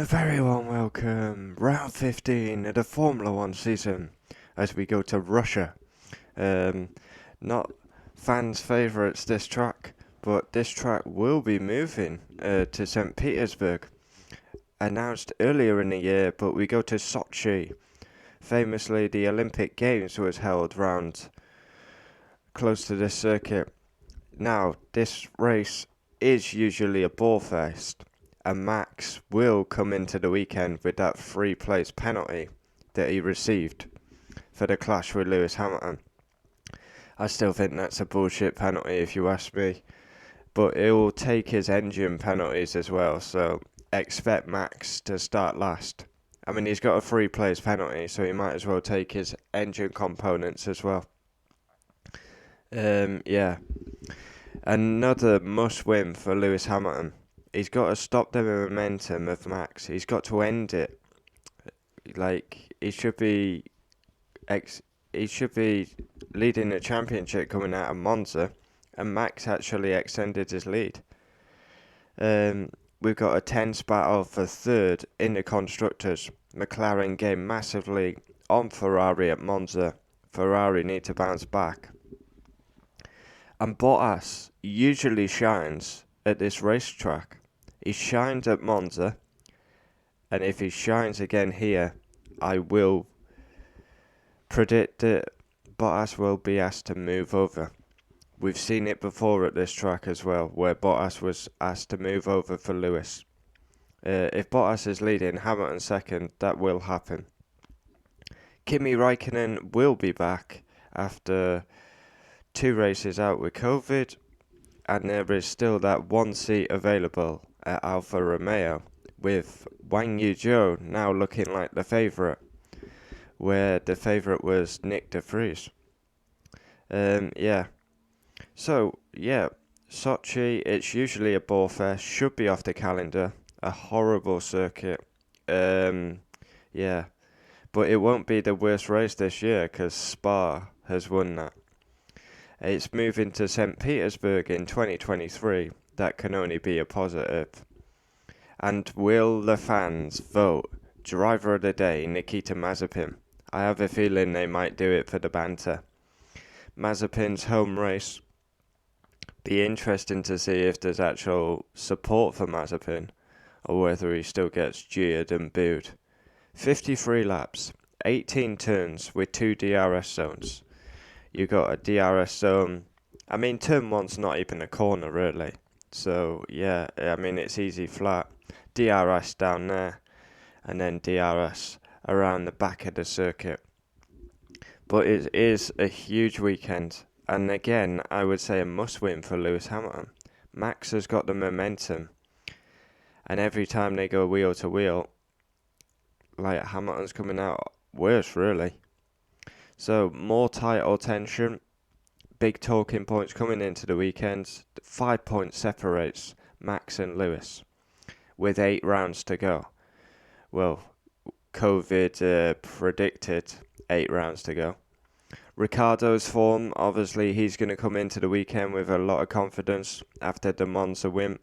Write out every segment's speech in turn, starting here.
a very warm welcome, round 15 of the Formula One season, as we go to Russia. Um, Not fans' favourites this track, but this track will be moving to St. Petersburg. Announced earlier in the year, but we go to Sochi. Famously, the Olympic Games was held round close to this circuit. Now, this race is usually a ball fest, and Max will come into the weekend with that 3 place penalty that he received for the clash with Lewis Hamilton. I still think that's a bullshit penalty if you ask me, but it will take his engine penalties as well, so expect Max to start last. I mean, he's got a 3 place penalty, so he might as well take his engine components as well. Yeah. Another must win for Lewis Hamilton. He's got to stop the momentum of Max. He's got to end it. Like he should be leading the championship coming out of Monza, and Max actually extended his lead. We've got a tense battle for third in the constructors. McLaren gained massively on Ferrari at Monza. Ferrari need to bounce back. And Bottas usually shines at this racetrack. He shined at Monza, and if he shines again here, I will predict that Bottas will be asked to move over. We've seen it before at this track as well, where Bottas was asked to move over for Lewis. If Bottas is leading, Hamilton second, that will happen. Kimi Raikkonen will be back after 2 races out with COVID, and there is still that 1 seat available at Alfa Romeo, with Wang Yuzhou now looking like the favourite, where the favourite was Nick de Vries. Sochi, it's usually a ball fest, should be off the calendar, a horrible circuit. But it won't be the worst race this year because Spa has won that. It's moving to St. Petersburg in 2023. That can only be a positive. And will the fans vote Driver of the Day Nikita Mazepin? I have a feeling they might do it for the banter. Mazepin's home race. Be interesting to see if there's actual support for Mazepin, or whether he still gets jeered and booed. 53 laps, 18 turns with 2 DRS zones. You got a DRS zone. I mean, turn 1's not even a corner, really. So, yeah, I mean, it's easy flat. DRS down there, and then DRS around the back of the circuit. But it is a huge weekend. And again, I would say a must-win for Lewis Hamilton. Max has got the momentum. And every time they go wheel to wheel, like Hamilton's coming out worse, really. So, more title tension, big talking points coming into the weekend. 5 points separates Max and Lewis, with 8 rounds to go. Well, COVID predicted 8 rounds to go. Ricciardo's form, obviously he's going to come into the weekend with a lot of confidence after the Monza win.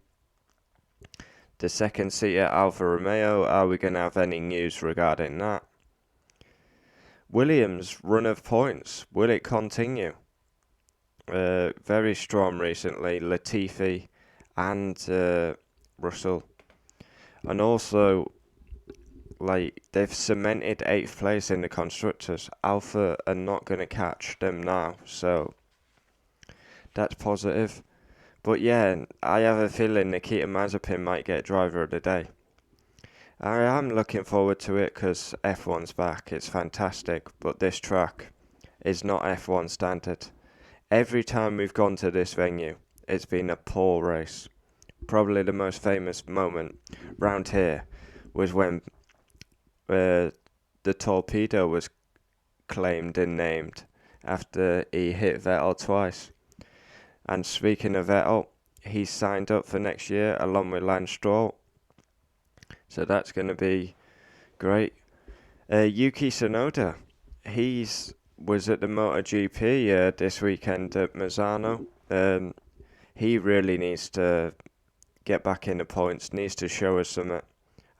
The second seat at Alfa Romeo, are we going to have any news regarding that? Williams' run of points, will it continue? Very strong recently, Latifi and Russell. And also, they've cemented 8th place in the constructors. Alpha are not going to catch them now, so that's positive. But yeah, I have a feeling Nikita Mazepin might get driver of the day. I am looking forward to it because F1's back. It's fantastic, but this track is not F1 standard. Every time we've gone to this venue, it's been a poor race. Probably the most famous moment round here was when the torpedo was claimed and named after he hit Vettel twice. And speaking of Vettel, he's signed up for next year along with Lance Stroll. So that's going to be great. Yuki Tsunoda, was at the MotoGP this weekend at Misano. He really needs to get back in the points, needs to show us something.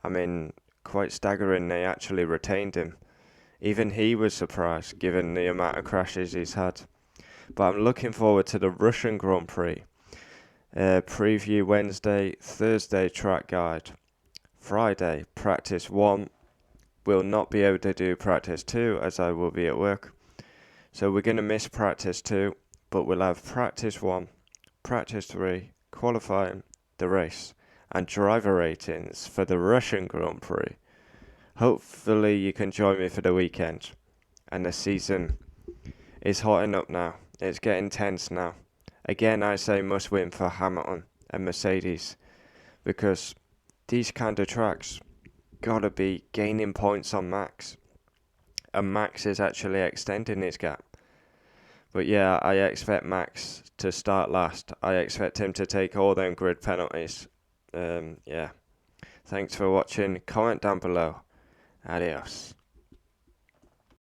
I mean, quite staggering they actually retained him. Even he was surprised given the amount of crashes he's had. But I'm looking forward to the Russian Grand Prix. Preview Wednesday, Thursday track guide. Friday, practice 1. Will not be able to do practice 2 as I will be at work. So we're going to miss practice 2, but we'll have practice 1, practice 3, qualifying, the race, and driver ratings for the Russian Grand Prix. Hopefully you can join me for the weekend. And the season is hotting up now. It's getting tense now. Again, I say must win for Hamilton and Mercedes, because these kind of tracks gotta be gaining points on Max. And Max is actually extending his gap. But yeah, I expect Max to start last. I expect him to take all them grid penalties. Yeah. Thanks for watching. Comment down below. Adios.